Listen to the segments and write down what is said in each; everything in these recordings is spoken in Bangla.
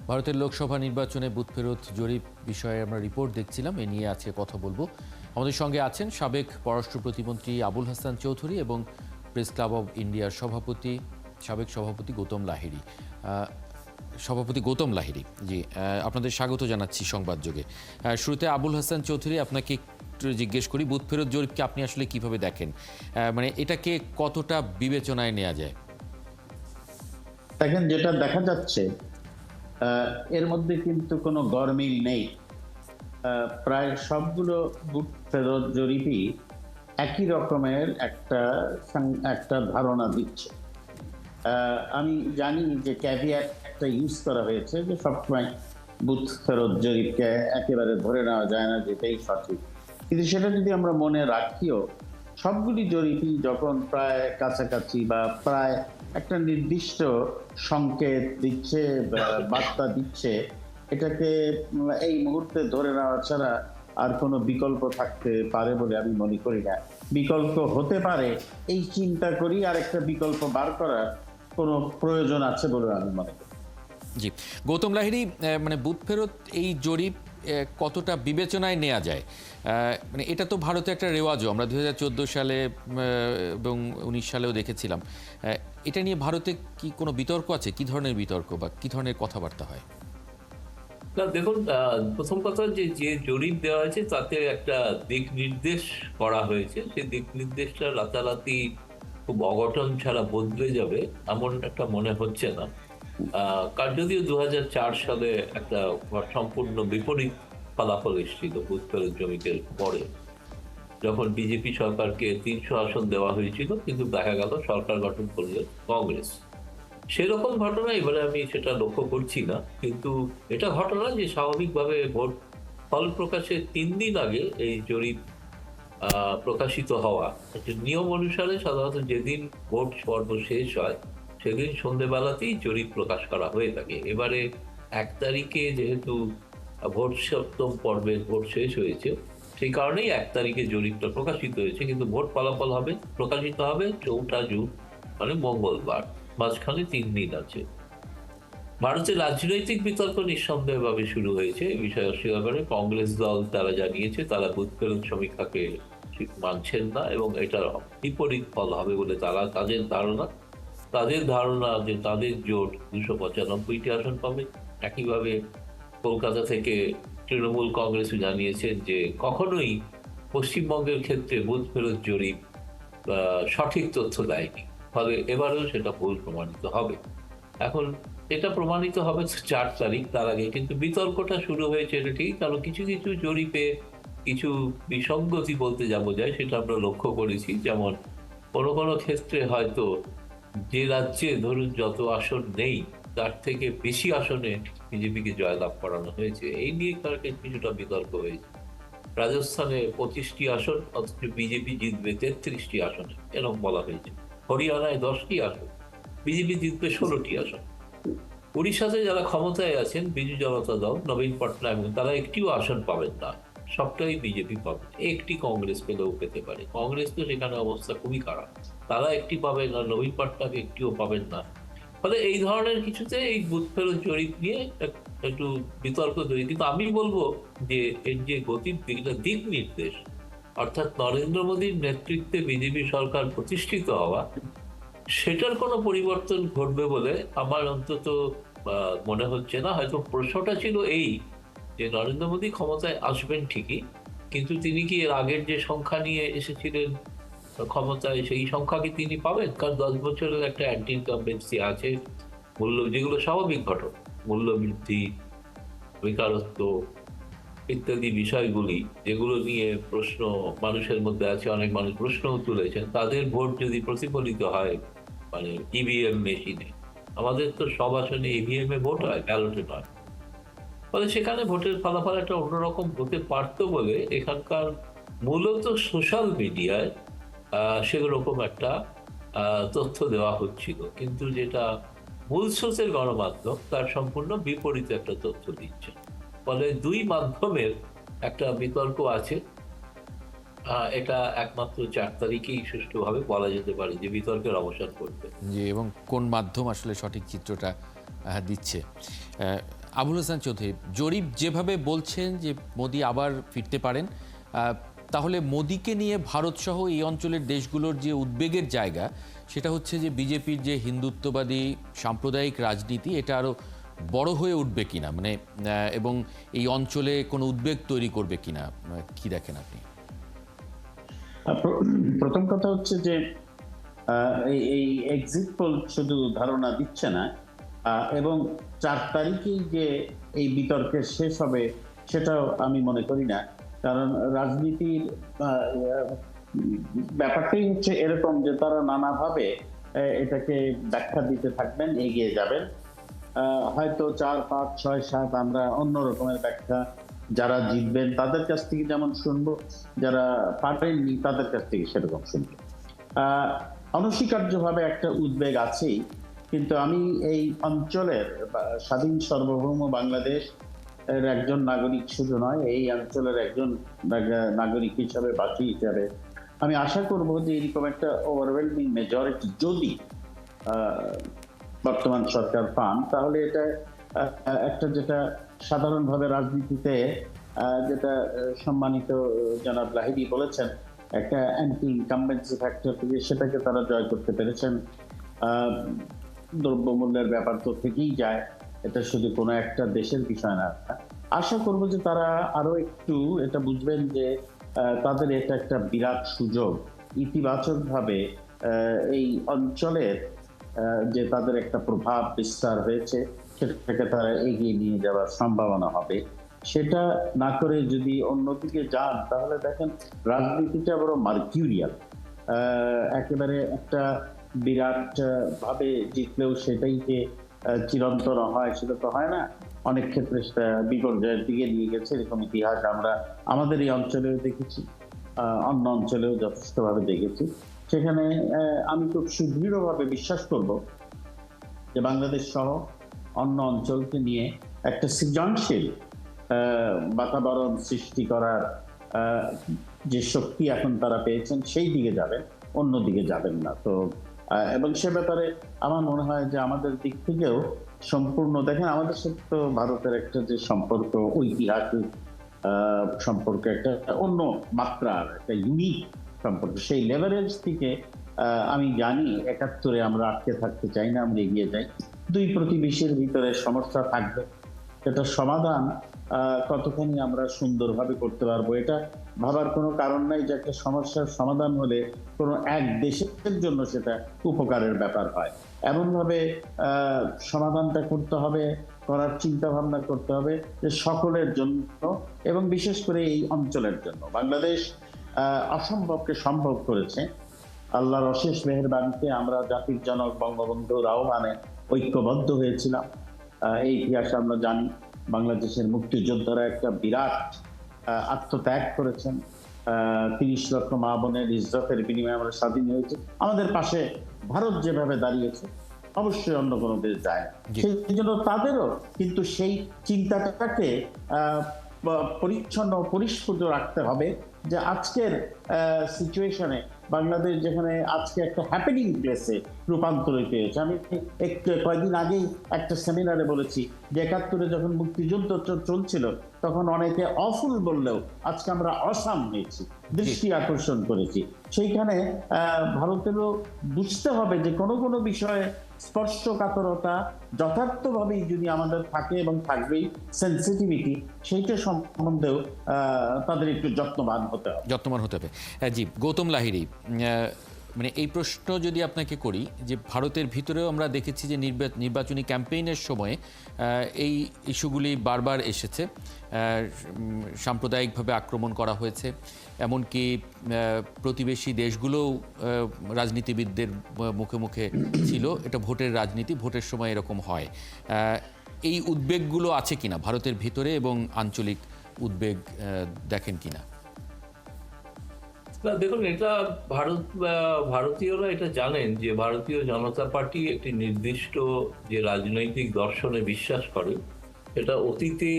ভারতের লোকসভা নির্বাচনে বুথ ফেরত জরিপ বিষয়ে আমরা রিপোর্ট দেখছিলাম, এ নিয়ে আজকে কথা বলবো। আমাদের সঙ্গে আছেন সাবেক পররাষ্ট্র প্রতিমন্ত্রী আবুল হাসান চৌধুরী এবং প্রেস ক্লাব অব ইন্ডিয়ার সাবেক সভাপতি গৌতম লাহিড়ী। জি, আপনাদের স্বাগত জানাচ্ছি সংবাদযোগে। শুরুতে আবুল হাসান চৌধুরী, আপনাকে একটু জিজ্ঞেস করি, বুথ ফেরত জরিপকে আপনি আসলে কিভাবে দেখেন? মানে এটাকে কতটা বিবেচনায় নেওয়া যায়? দেখেন, যেটা দেখা যাচ্ছে এর মধ্যে কিন্তু কোনো গরমিল নেই। প্রায় সবগুলো বুথ ফেরত জরিপই একই রকমের একটা ধারণা দিচ্ছে। আমি জানি যে ক্যাভিয়াট একটা ইউজ করা হয়েছে, যে সবসময় বুথ ফেরত জরিপকে একেবারে ধরে নেওয়া যায় না যেটাই সঠিক, কিন্তু সেটা যদি আমরা মনে রাখিও, সবগুলি জরিপই যখন প্রায় কাছাকাছি বা প্রায় একটা নির্দিষ্ট সংকেত দিচ্ছে, বার্তা দিচ্ছে, এটাকে এই মুহূর্তে ধরে নেওয়া ছাড়া আর কোনো বিকল্প থাকতে পারে বলে আমি মনে করি না। বিকল্প হতে পারে এই চিন্তা করি আর একটা বিকল্প বার করার কোনো প্রয়োজন আছে বলে আমি মনে করি। জি, গৌতম লাহিড়ী, মানে বুথ ফেরত এই জরিপ কতটা বিবেচনায় নেওয়া যায়? মানে এটা তো ভারতে একটা রেওয়াজও, আমরা 2014 সালে এবং 19 সালেও দেখেছিলাম। এটা নিয়ে ভারতে কি কোনো বিতর্ক আছে? কি ধরনের বিতর্ক বা কি ধরনের কথাবার্তা হয়? না, দেখুন, প্রথম কথা যে যে জরিপ দেওয়া হয়েছে তাতে একটা দিক নির্দেশ করা হয়েছে। সেই দিক নির্দেশটা রাতারাতি খুব অঘটন ছাড়া বদলে যাবে এমন একটা মনে হচ্ছে না। কার যদিও 2004 সালে একটা সম্পূর্ণ বিপরীত ফলাফল এসেছিল বুথ ফেরত জমিতের পরে, যখন বিজেপি সরকারকে 300 আসন দেওয়া হয়েছিল, কিন্তু দেখা গেল সরকার গঠন করল কংগ্রেস। সেরকম ঘটনা এবারে আমি সেটা লক্ষ্য করছি না, কিন্তু এটা ঘটনা যে স্বাভাবিকভাবে ভোট ফল প্রকাশের 3 দিন আগে এই জরিপ প্রকাশিত হওয়া একটা নিয়ম অনুসারে সাধারণত যেদিন ভোট পর্ব শেষ হয় সেদিন সন্ধ্যেবেলাতেই জরিপ প্রকাশ করা হয়ে থাকে। এবারে 1 তারিখে যেহেতু ভোট সপ্তম পর্বের ভোট শেষ হয়েছে, সেই কারণেই 1 তারিখে জরিপটা প্রকাশিত হয়েছে, কিন্তু ভোট ফলাফল হবে প্রকাশিত হবে 4 জুন, মানে মঙ্গলবার। মাঝখানে 3 দিন আছে। ভারতের রাজনৈতিক বিতর্ক নিঃসন্দেহভাবে শুরু হয়েছে এই বিষয়ে অস্বীকার করে কংগ্রেস দল। তারা জানিয়েছে তারা বুথ ফেরত সমীক্ষাকে ঠিক মানছেন না এবং এটার বিপরীত ফল হবে বলে তাদের ধারণা যে তাদের জোট 295টি আসন পাবে। একইভাবে কলকাতা থেকে তৃণমূল কংগ্রেসও জানিয়েছেন যে কখনোই পশ্চিমবঙ্গের ক্ষেত্রে বুথ ফেরত জরিপ সঠিক তথ্য দেয়নি, ফলে এবারেও সেটা ভুল প্রমাণিত হবে। এখন এটা প্রমাণিত হবে 4 তারিখ, তার আগে কিন্তু বিতর্কটা শুরু হয়েছে, এটা ঠিক, কারণ কিছু কিছু জরিপে কিছু বিসঙ্গতি বলতে যাবো যায় সেটা আমরা লক্ষ্য করেছি। যেমন কোনো কোনো ক্ষেত্রে হয়তো যে রাজ্যে ধরুন যত আসন নেই তার থেকে বেশি আসনে বিজেপিকে জয়লাভ করানো হয়েছে, এই নিয়ে কিছুটা বিতর্ক হয়েছে। রাজস্থানে 25টি আসন, অথচ বিজেপি জিতবে 33টি আসনে, এরকম বলা হয়েছে। হরিয়ানায় 10টি আসন, বিজেপি জিতবে 16টি আসন। উড়িষ্যাতে যারা ক্ষমতায় আছেন বিজু জনতা দল, নবীন পটনায়ক, তারা একটিও আসন পাবেন না, সবটাই বিজেপি পাবে। একটি কংগ্রেস পেলেও পেতে পারে, কংগ্রেস তো সেখানে অবস্থা খুবই খারাপ, তারা একটি পাবেন না, নবীন পটনায়ক একটিও পাবেন না। ফলে এই ধরনের কিছুতে এই বুথ ফেরত জরিপ নিয়ে একটু বিতর্ক তৈরি। কিন্তু আমি বলবো যে এর যে গতির দিক নির্দেশ, অর্থাৎ নরেন্দ্র মোদীর নেতৃত্বে বিজেপি সরকার প্রতিষ্ঠিত হওয়া, সেটার কোনো পরিবর্তন ঘটবে বলে আমার অন্তত মনে হচ্ছে না। হয়তো প্রশ্নটা ছিল এই, যে নরেন্দ্র মোদী ক্ষমতায় আসবেন ঠিকই, কিন্তু তিনি কি এর আগের যে সংখ্যা নিয়ে এসেছিলেন ক্ষমতায়, সেই সংখ্যা কি তিনি পাবেন? কারণ 10 বছরের একটা অ্যান্টি ইনকামবেন্সি আছে, যেগুলো স্বাভাবিক ঘটনা, মূল্যবৃদ্ধি, বেকারত্ব ইত্যাদি বিষয়গুলি, যেগুলো নিয়ে প্রশ্ন মানুষের মধ্যে আছে, অনেক মানুষ প্রশ্নও তুলেছেন, তাদের ভোট যদি প্রতিফলিত হয় মানে ইভিএম মেশিনে, আমাদের তো সব আসনে ইভিএম এ ভোট হয়, ব্যালটে নয়, ফলে সেখানে ভোটের ফলাফল একটা অন্যরকম হতে পারতো বলে এখানকার মূলত সোশ্যাল মিডিয়ায় সেরকম একটা তথ্য দেওয়া হচ্ছিল, কিন্তু যেটা মূল স্রোতের গণমাধ্যম তার সম্পূর্ণ বিপরীত একটা তথ্য দিচ্ছে। ফলে দুই মাধ্যমের একটা বিতর্ক আছে। এটা একমাত্র 4 তারিখেই সুষ্ঠুভাবে বলা যেতে পারে যে বিতর্কের অবসান করবে। জি, এবং কোন মাধ্যম আসলে সঠিক চিত্রটা দিচ্ছে। আবুল হাসান চৌধুরী, জরিপ যেভাবে বলছেন যে মোদি আবার ফিরতে পারেন, তাহলে মোদিকে নিয়ে ভারত সহ এই অঞ্চলের দেশগুলোর যে উদ্বেগের জায়গা, সেটা হচ্ছে যে বিজেপির যে হিন্দুত্ববাদী সাম্প্রদায়িক রাজনীতি, এটা আরো বড় হয়ে উঠবে কিনা, মানে এবং এই অঞ্চলে কোনো উদ্বেগ তৈরি করবে কিনা, কি দেখেন আপনি? প্রথম কথা হচ্ছে যে এই এক্সিট পোল শুধু ধারণা দিচ্ছে না, এবং 4 তারিখেই যে এই বিতর্কের শেষ হবে সেটাও আমি মনে করি না। কারণ রাজনীতির ব্যাপারটাই হচ্ছে এরকম যে তারা নানাভাবে এটাকে ব্যাখ্যা দিতে থাকবেন, এগিয়ে যাবেন। হয়তো 4, 5, 6, 7 আমরা অন্য রকমের ব্যাখ্যা, যারা জিতবেন তাদের কাছ থেকে যেমন শুনবো, যারা পারেননি তাদের কাছ থেকে সেরকম শুনবো। অনস্বীকার্যভাবে একটা উদ্বেগ আছেই, কিন্তু আমি এই অঞ্চলের স্বাধীন সার্বভৌম বাংলাদেশ এর একজন নাগরিক শুধু নয়, এই অঞ্চলের একজন নাগরিক হিসাবে, বাসী হিসাবে আমি আশা করব যে এরকম একটা ওভারওয়েলমিং মেজরিটি যদি বর্তমান সরকার পান, তাহলে এটা একটা, যেটা সাধারণভাবে রাজনীতিতে যেটা সম্মানিত জনাব লাহিড়ী বলেছেন, একটা অ্যান্টি ইনকামবেন্সি ফ্যাক্টর থেকে সেটাকে তারা জয় করতে পেরেছেন। দ্রব্যমূল্যের ব্যাপার তো থেকেই যায়, এটা শুধু কোনো একটা দেশের বিষয় না। আশা করব যে তারা আরো একটু এটা বুঝবেন যে তাদের এটা একটা বিরাট সুযোগ, ইতিবাচকভাবে এই অঞ্চলের যে তাদের একটা প্রভাব বিস্তার হয়েছে সেটাকে তারা এগিয়ে নিয়ে যাওয়ার সম্ভাবনা হবে। সেটা না করে যদি অন্যদিকে যান, তাহলে দেখেন রাজনীতিটা বড় মার্কিউরিয়াল, একেবারে একটা বিরাট ভাবে জিতলেও সেটাই যে চিরন্তন হয় সেটা তো হয় না। অনেক ক্ষেত্রে সেটা বিপর্যয়ের দিকে নিয়ে গেছে, এরকম ইতিহাস আমরা আমাদের এই অঞ্চলেও দেখেছি, অন্য অঞ্চলেও যথেষ্টভাবে দেখেছি। সেখানে আমি খুব সুদৃঢ়ভাবে বিশ্বাস করব যে বাংলাদেশ সহ অন্য অঞ্চলকে নিয়ে একটা সৃজনশীল বাতাবরণ সৃষ্টি করার যে শক্তি এখন তারা পেয়েছেন সেই দিকে যাবেন, অন্য দিকে যাবেন না। তো এবং সে ব্যাপারে আমার মনে হয় যে আমাদের দিক থেকেও সম্পূর্ণ, দেখেন আমাদের সাথে তো ভারতের একটা যে সম্পর্ক, ঐতিহাসিক সম্পর্ক, একটা অন্য মাত্রার একটা ইউনিক সম্পর্ক, সেই লেভারেজ থেকে আমি জানি 71-এ আমরা আটকে থাকতে চাই না, আমরা এগিয়ে যাই। দুই প্রতিবেশীর ভিতরে সমস্যা থাকবে, এটা সমাধান কতখানি আমরা সুন্দরভাবে করতে পারবো এটা ভাবার কোনো কারণ নাই যে একটা সমস্যার সমাধান হলে কোনো এক দেশের জন্য সেটা উপকারের ব্যাপার হয়। এমনভাবে সমাধানটা করতে হবে, করার চিন্তা ভাবনা করতে হবে যে সকলের জন্য, এবং বিশেষ করে এই অঞ্চলের জন্য। বাংলাদেশ অসম্ভবকে সম্ভব করেছে। আল্লাহর অশেষ মেহেরবানিতে আমরা জাতির জনক বঙ্গবন্ধুর আহ্বানে ঐক্যবদ্ধ হয়েছিলাম। এই ইতিহাস আমরা জানি, বাংলাদেশের মুক্তিযোদ্ধারা একটা বিরাট আত্মত্যাগ করেছেন। 30 লক্ষ মা বোনের ইজ্জতের বিনিময়ে আমরা স্বাধীন হয়েছি। আমাদের পাশে ভারত যেভাবে দাঁড়িয়েছে, অবশ্যই অন্য কোনো দেশ যায় না। সেই জন্য তাদেরও কিন্তু সেই চিন্তাটাকে পরিচ্ছন্ন পরিস্ফুট রাখতে হবে যে আজকের সিচুয়েশনে বাংলাদেশ যেখানে আজকে একটা হ্যাপেনিং প্লেসে রূপান্তরিত হয়েছে। আমি কয়েকদিন আগেই একটা সেমিনারে বলেছি যে 71-এ যখন মুক্তিযুদ্ধ চলছিল তখন অনেকে অফুল বললেও আজকে আমরা অসাম হয়েছি, দৃষ্টি আকর্ষণ করেছি। সেইখানে ভারতেরও বুঝতে হবে যে কোনো কোনো বিষয়ে স্পর্শকাতরতা যথার্থভাবেই যদি আমাদের থাকে এবং থাকবেই, সেন্সিটিভিটি, সেইটা সম্বন্ধেও তাদের একটু যত্নবান হতে হবে। জি, গৌতম লাহিড়ী, মানে এই প্রশ্ন যদি আপনাকে করি যে ভারতের ভিতরেও আমরা দেখেছি যে নির্বাচনী ক্যাম্পেইনের সময় এই ইস্যুগুলি বারবার এসেছে, সাম্প্রদায়িকভাবে আক্রমণ করা হয়েছে, এমনকি প্রতিবেশী দেশগুলোও রাজনীতিবিদদের মুখে মুখে ছিল এটা ভোটের রাজনীতি, ভোটের সময় এরকম হয়। এই উদ্বেগগুলো আছে কিনা ভারতের ভিতরে, এবং আঞ্চলিক উদ্বেগ দেখেন কিনা? দেখুন, এটা ভারতীয়রা এটা জানেন যে ভারতীয় জনতা পার্টি একটি নির্দিষ্ট যে রাজনৈতিক দর্শনে বিশ্বাস করে, এটা অতীতে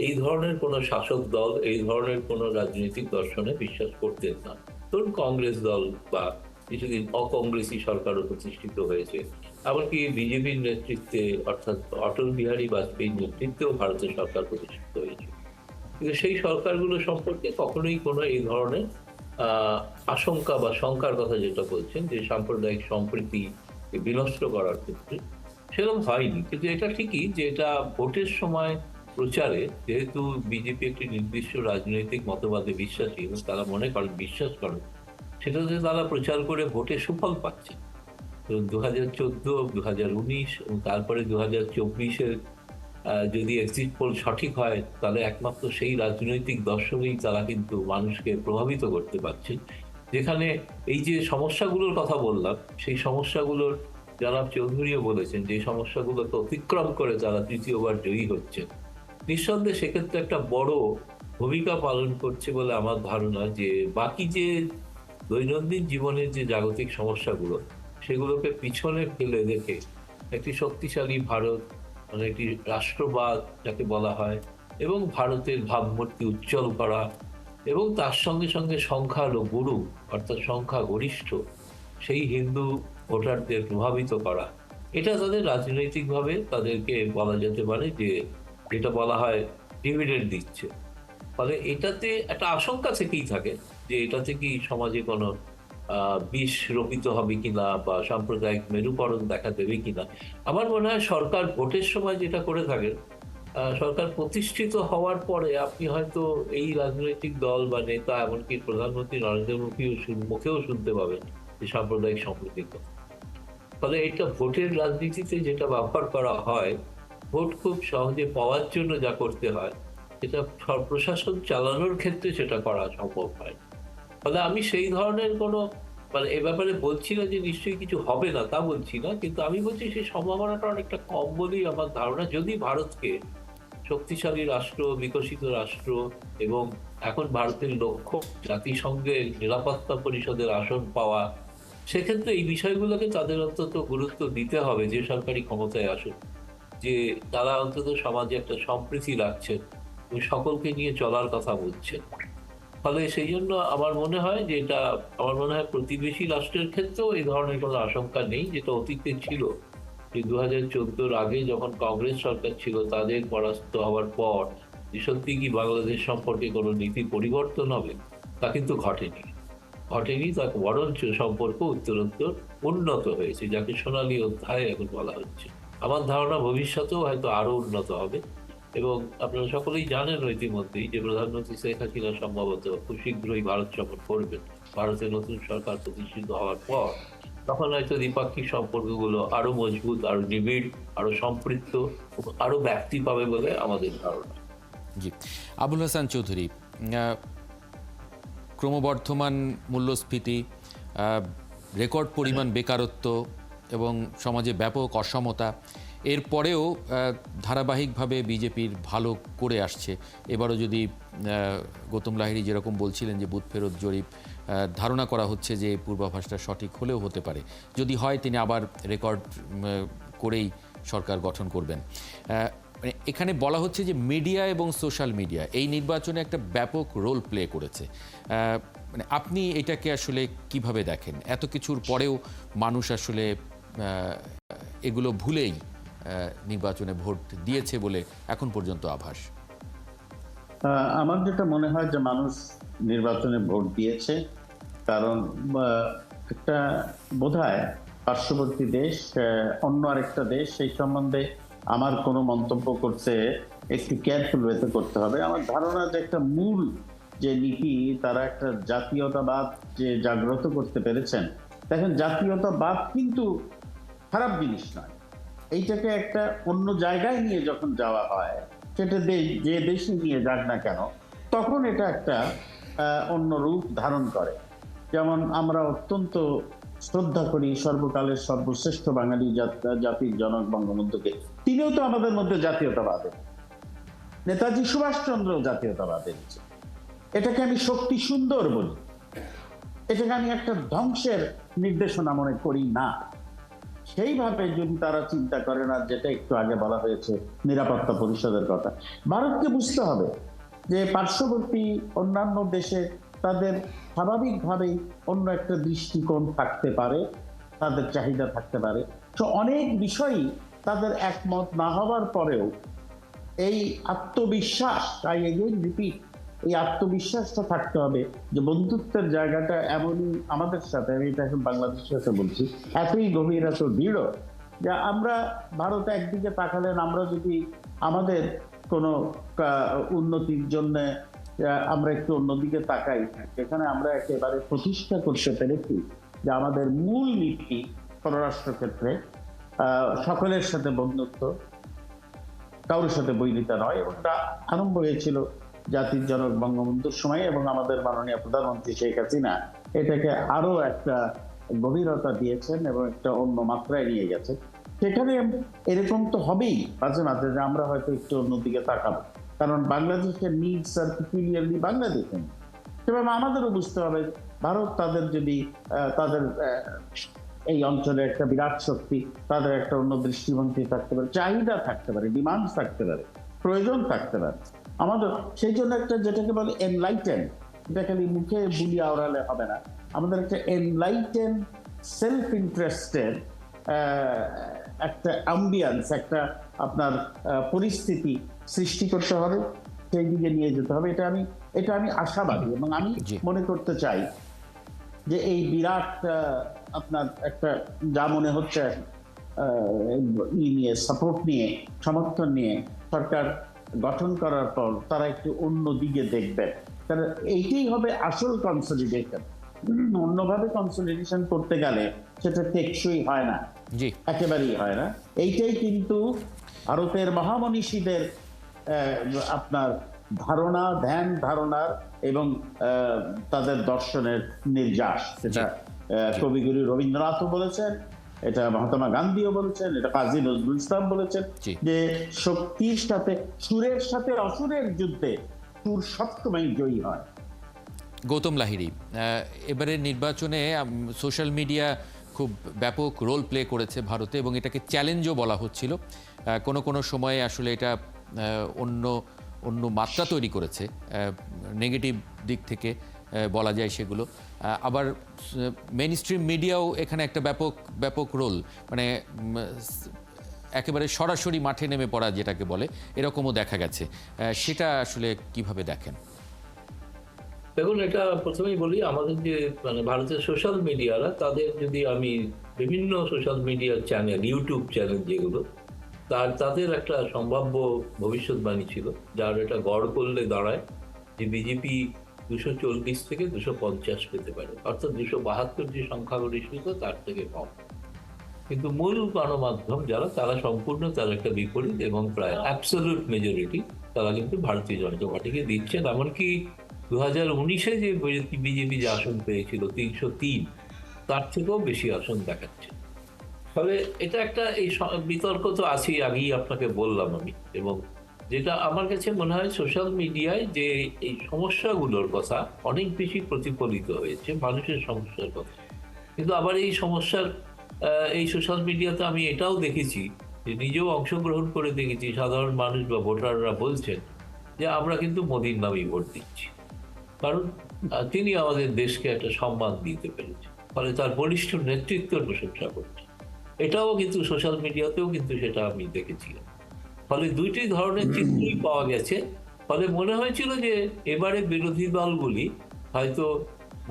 এই ধরনের কোনো শাসক দল এই ধরনের কোনো রাজনৈতিক দর্শনে বিশ্বাস করতেন না। ধরুন কংগ্রেস দল বা কিছুদিন অকংগ্রেসি সরকারও প্রতিষ্ঠিত হয়েছে, এমনকি বিজেপির নেতৃত্বে অর্থাৎ অটল বিহারী বাজপেয়ীর নেতৃত্বেও ভারতের সরকার প্রতিষ্ঠিত হয়েছে। কিন্তু সেই সরকারগুলো সম্পর্কে কখনোই কোনো এই ধরনের আশঙ্কা বা শঙ্কার কথা যেটা বলছেন যে সাম্প্রদায়িক সম্প্রীতি বিনষ্ট করার ক্ষেত্রে সেরকম হয়নি। কিন্তু এটা ঠিকই যে এটা ভোটের সময় প্রচারে, যেহেতু বিজেপি একটি নির্দিষ্ট রাজনৈতিক মতবাদে বিশ্বাসী এবং তারা মনে করেন, বিশ্বাস করেন, সেটাতে তারা প্রচার করে ভোটে সুফল পাচ্ছে। তো 2014, 2019 এবং তারপরে 2024-এর যদি এক্সিট পোল সঠিক হয়, তাহলে একমাত্র সেই রাজনৈতিক দর্শনেই তারা কিন্তু মানুষকে প্রভাবিত করতে পারছে। যেখানে এই যে সমস্যাগুলোর কথা বললাম, সেই সমস্যাগুলোর জনাব চৌধুরীও বলেছেন যে সমস্যাগুলোকে অতিক্রম করে তারা তৃতীয়বার জয়ী হচ্ছে। নিঃসন্দেহে সেক্ষেত্রে একটা বড় ভূমিকা পালন করছে বলে আমার ধারণা যে বাকি যে দৈনন্দিন জীবনের যে জাগতিক সমস্যাগুলো, সেগুলোকে পিছনে ফেলে রেখে একটি শক্তিশালী ভারত, মানে একটি রাষ্ট্রবাদ যাকে বলা হয়, এবং ভারতের ভাবমূর্তি উজ্জ্বল করা, এবং তার সঙ্গে সঙ্গে সংখ্যালঘু অর্থাৎ সংখ্যাগরিষ্ঠ সেই হিন্দু ভোটারদের প্রভাবিত করা, এটা তাদের রাজনৈতিকভাবে তাদেরকে বলা যেতে পারে যে যেটা বলা হয় ডিভিডেন্ড দিচ্ছে। ফলে এটাতে একটা আশঙ্কা থেকেই থাকে যে এটাতে কি সমাজে কোনো বিষ রোপিত হবে কিনা বা সাম্প্রদায়িক মেরুকরণ দেখা দেবে কিনা। আমার মনে হয় সরকার ভোটের সময় যেটা করে থাকে, সরকার প্রতিষ্ঠিত হওয়ার পরে আপনি হয়তো এই রাজনৈতিক দল বা নেতা, এমনকি প্রধানমন্ত্রী নরেন্দ্র মোদীও মুখেও শুনতে পাবেন যে সাম্প্রদায়িক সম্প্রীতির কথা। ফলে এটা ভোটের রাজনীতিতে যেটা ব্যবহার করা হয়, ভোট খুব সহজে পাওয়ার জন্য যা করতে হয়, সেটা প্রশাসন চালানোর ক্ষেত্রে সেটা করা সম্ভব হয়। ফলে আমি সেই ধরনের কোনো, মানে এ ব্যাপারে বলছি না যে নিশ্চয়ই কিছু হবে না, তা বলছি না, কিন্তু আমি বলছি সেই সম্ভাবনাটা অনেকটা কম বলেই আমার ধারণা। যদি ভারতকে শক্তিশালী রাষ্ট্র, বিকশিত রাষ্ট্র, এবং এখন ভারতের লক্ষ্য জাতিসংঘের নিরাপত্তা পরিষদের আসন পাওয়া, সেক্ষেত্রে এই বিষয়গুলোকে তাদের অন্তত গুরুত্ব দিতে হবে যে সরকারি ক্ষমতায় আসুক, যে তারা অন্তত সমাজে একটা সম্প্রীতি রাখছেন এবং সকলকে নিয়ে চলার কথা বলছেন। ফলে সেই জন্য আমার মনে হয় যে এটা, আমার মনে হয় প্রতিবেশী রাষ্ট্রের ক্ষেত্রেও এই ধরনের কোনো আশঙ্কা নেই, যেটা অতীতে ছিল যে 2014-র আগে যখন কংগ্রেস সরকার ছিল, তাদের পরাস্ত হওয়ার পর যে সত্যি কি বাংলাদেশ সম্পর্কে কোনো নীতি পরিবর্তন হবে, তা কিন্তু ঘটেনি। তা বরঞ্চ সম্পর্ক উত্তরোত্তর উন্নত হয়েছে, যাকে সোনালী অধ্যায় এখন বলা হচ্ছে। আমার ধারণা ভবিষ্যতেও হয়তো আরো উন্নত হবে। এবং আপনারা সকলেই জানেন ইতিমধ্যেই যে প্রধানমন্ত্রী শেখ হাসিনা সম্ভবত খুব শীঘ্রই ভারত সফর করবেন। ভারতের নতুন সরকার প্রতিষ্ঠিত হওয়ার পর তখন হয়তো দ্বিপাক্ষিক সম্পর্কগুলো আরো মজবুত, আরো নিবিড়, আরো সম্পৃক্ত, আরো ব্যাপ্তি পাবে বলে আমাদের ধারণা। জি, আবুল হাসান চৌধুরী, ক্রমবর্ধমান মূল্যস্ফীতি, রেকর্ড পরিমাণ বেকারত্ব এবং সমাজে ব্যাপক অসমতা, এরপরেও ধারাবাহিকভাবে বিজেপির ভালো করে আসছে। এবারও যদি গৌতম লাহিড়ী যেরকম বলছিলেন যে বুথ ফেরত জরিপ, ধারণা করা হচ্ছে যে পূর্বাভাসটা সঠিক হলেও হতে পারে, যদি হয় তিনি আবার রেকর্ড করেই সরকার গঠন করবেন। এখানে বলা হচ্ছে যে মিডিয়া এবং সোশ্যাল মিডিয়া এই নির্বাচনে একটা ব্যাপক রোল প্লে করেছে। মানে আপনি এটাকে আসলে কিভাবে দেখেন? এত কিছুর পরেও মানুষ আসলে এগুলো ভুলেই নির্বাচনে ভোট দিয়েছে বলে এখন পর্যন্ত আভাস। আমার যেটা মনে হয় যে মানুষ নির্বাচনে ভোট দিয়েছে, কারণ একটা বোধহয় পার্শ্ববর্তী দেশ, অন্য আরেকটা দেশ, সেই সম্বন্ধে আমার কোনো মন্তব্য করতে একটু কেয়ারফুল ওয়েতে করতে হবে। আমার ধারণা যে একটা মূল যে নীতি, তারা একটা জাতীয়তাবাদ যে জাগ্রত করতে পেরেছেন। দেখেন, জাতীয়তাবাদ কিন্তু খারাপ জিনিস নয়। এইটাকে একটা অন্য জায়গায় নিয়ে যখন যাওয়া হয়, সেটা যে দেশে নিয়ে যাক না কেন, তখন এটা একটা অন্য রূপ ধারণ করে। যেমন আমরা অত্যন্ত শ্রদ্ধা করি সর্বকালের সর্বশ্রেষ্ঠ বাঙালি জাতির জনক বঙ্গবন্ধুকে। তিনিও তো আমাদের মধ্যে জাতীয়তাবাদী। নেতাজি সুভাষচন্দ্র জাতীয়তাবাদী। এটাকে আমি শক্তি সুন্দর বলি, এটাকে আমি একটা ধ্বংসের নির্দেশনা মনে করি না। সেইভাবে যদি তারা চিন্তা করে না, যেটা একটু আগে বলা হয়েছে নিরাপত্তা পরিষদের কথা, ভারতকে বুঝতে হবে যে পার্শ্ববর্তী অন্যান্য দেশে তাদের স্বাভাবিকভাবেই অন্য একটা দৃষ্টিকোণ থাকতে পারে, তাদের চাহিদা থাকতে পারে। তো অনেক বিষয়ই তাদের একমত না হওয়ার পরেও এই আত্মবিশ্বাস, আই এগেইন রিপিট, এই আত্মবিশ্বাসটা থাকতে হবে যে বন্ধুত্বের জায়গাটা এমনই আমাদের সাথে, আমি এটা এখন বাংলাদেশের সাথে বলছি, এতই গভীর, এত দৃঢ় যে আমরা ভারত একদিকে তাকালেন, আমরা যদি আমাদের কোনো উন্নতির জন্য আমরা একটু অন্যদিকে তাকাই, যেখানে আমরা একেবারে প্রতিষ্ঠা করতে পেরেছি যে আমাদের মূল নীতি পররাষ্ট্র ক্ষেত্রে সকলের সাথে বন্ধুত্ব, কারোর সাথে বৈরিতা নয়, এবং এটা আরম্ভ হয়েছিল জাতির জনক বঙ্গবন্ধুর সময়, এবং আমাদের মাননীয় প্রধানমন্ত্রী শেখ হাসিনা এটাকে আরো একটা গভীরতা দিয়েছেন এবং একটা অন্য মাত্রায় নিয়ে গেছে। সেখানে এরকম তো হবেই মাঝে মাঝে যে আমরা হয়তো একটু অন্যদিকে তাকাবো, কারণ বাংলাদেশের নিডস আর পিকুলিয়ারলি বাংলাদেশে, সেভাবে আমাদেরও বুঝতে হবে ভারত তাদের যদি তাদের এই অঞ্চলে একটা বিরাট শক্তি, তাদের একটা অন্য দৃষ্টিভঙ্গি থাকতে পারে, চাহিদা থাকতে পারে, ডিমান্ড থাকতে পারে, প্রয়োজন থাকতে পারে আমাদের। সেই জন্য একটা যেটাকে বলে এনলাইটেন, এটা খালি মুখে বুলি আওড়ালে হবে না, আমাদের একটা এনলাইটেন সেলফ ইন্টারেস্টের একটা অ্যাম্বিয়েন্স, একটা আপনার পরিস্থিতি সৃষ্টি করতে হবে, সেই দিকে নিয়ে যেতে হবে। এটা আমি আশাবাদী, এবং আমি মনে করতে চাই যে এই বিরাট আপনার একটা যা মনে হচ্ছে নিয়ে সাপোর্ট নিয়ে, সমর্থন নিয়ে সরকার গঠন করার পর তারা একটু অন্য দিকে দেখবেন, কারণ এইটাই হবে আসল কনসলিডেশন। অন্যভাবে কনসলিডেশন করতে গেলে সেটা টেকসই হয় না, একেবারেই হয় না। এইটাই কিন্তু ভারতের মহামনীষীদের আপনার ধারণা, ধ্যান ধারণার এবং তাদের দর্শনের নির্যাস। সেটা কবিগুরু রবীন্দ্রনাথও বলেছেন, এটা মহাত্মা গান্ধীও বলেছেন, এটা কাজী নজরুল ইসলাম বলেছেন, যে শক্তির সাথে, সুরের সাথে অসুরের যুদ্ধে সুর সবসময় জয়ী হয়। গৌতম লাহিড়ী, এবারের নির্বাচনে সোশ্যাল মিডিয়া খুব ব্যাপক রোল প্লে করেছে ভারতে, এবং এটাকে চ্যালেঞ্জও বলা হচ্ছিল। কোনো সময়ে আসলে এটা অন্য মাত্রা তৈরি করেছে, নেগেটিভ দিক থেকে বলা যায় সেগুলো। আবার মেইন স্ট্রিম মিডিয়াও এখানে একটা ব্যাপক রোল, মানে একেবারে সরাসরি মাঠে নেমে পড়া যেটাকে বলে, এরকমও দেখা গেছে। সেটা আসলে কিভাবে দেখেন? দেখুন, এটা প্রথমেই বলি, আমাদের যে মানে ভারতের সোশ্যাল মিডিয়ারা, তাদের যদি আমি বিভিন্ন সোশ্যাল মিডিয়ার চ্যানেল, ইউটিউব চ্যানেল যেগুলো, তাদের একটা সম্ভাব্য ভবিষ্যৎবাণী ছিল, যার এটা গড় করলে দাঁড়ায় যে বিজেপি 240 থেকে 250 পেতে পারে, অর্থাৎ 272 যে সংখ্যাগরিষ্ঠতা তার থেকে কম। কিন্তু মূল গণমাধ্যম যারা, তারা সম্পূর্ণ তার একটা বিপরীত, এবং প্রায় অ্যাবসলিউট মেজরিটি তারা কিন্তু ভারতীয় জনতা পার্টিকে দিচ্ছেন। এমনকি 2019-এ যে বিজেপি যে আসন পেয়েছিল 303, তার থেকেও বেশি আসন দেখাচ্ছে। ফলে এটা একটা এই বিতর্ক তো আছেই, আগেই আপনাকে বললাম আমি। এবং যেটা আমার কাছে মনে হয়, সোশ্যাল মিডিয়ায় যে এই সমস্যাগুলোর কথা অনেক বেশি প্রতিফলিত হয়েছে, মানুষের সমস্যার কথা। কিন্তু আবার এই সমস্যার এই সোশ্যাল মিডিয়াতে আমি এটাও দেখেছি, যে নিজেও অংশগ্রহণ করে দেখেছি, সাধারণ মানুষ বা ভোটাররা বলছেন যে আমরা কিন্তু মোদির নামেই ভোট দিচ্ছি, কারণ তিনি আমাদের দেশকে একটা সম্মান দিতে পেরেছেন, ফলে তার বলিষ্ঠ নেতৃত্বের প্রশংসা করছে। এটাও কিন্তু সোশ্যাল মিডিয়াতেও কিন্তু সেটা আমি দেখেছি। ফলে দুইটি ধরনের চিত্রই পাওয়া গেছে। ফলে মনে হয়েছিল যে এবারে বিরোধী দলগুলি হয়তো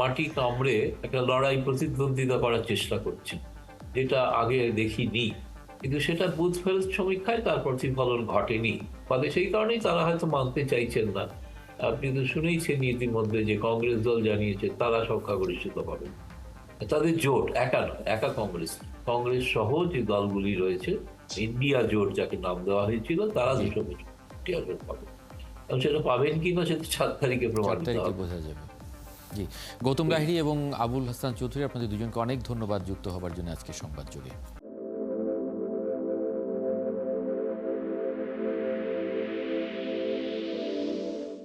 মাটি কামড়ে একটা লড়াই প্রতিদ্বন্দ্বিতা করার চেষ্টা করছে, যেটা আগে দেখিনি। কিন্তু সেটা বুথ ফেরত সমীক্ষায় তার প্রতিফলন ঘটেনি। ফলে সেই কারণেই তারা হয়তো মানতে চাইছেন না। আপনি তো শুনেইছেন ইতিমধ্যে যে কংগ্রেস দল জানিয়েছে তারা সংখ্যাগরিষ্ঠতা পাবে। তাদের জোট একা কংগ্রেস সহ যে দলগুলি রয়েছে, ইন্ডিয়া জোট যাকে নাম দেওয়া হয়েছিল, তারা 250 আসন পাবে। এবং সেটা পাবেন কিনা সেটা 7 তারিখে প্রমাণিত হবে, বোঝা যাবে। জি, গৌতম লাহিড়ী এবং আবুল হাসান চৌধুরী, আপনাদের দুজনকে অনেক ধন্যবাদ যুক্ত হবার জন্য আজকে সংবাদ যোগে।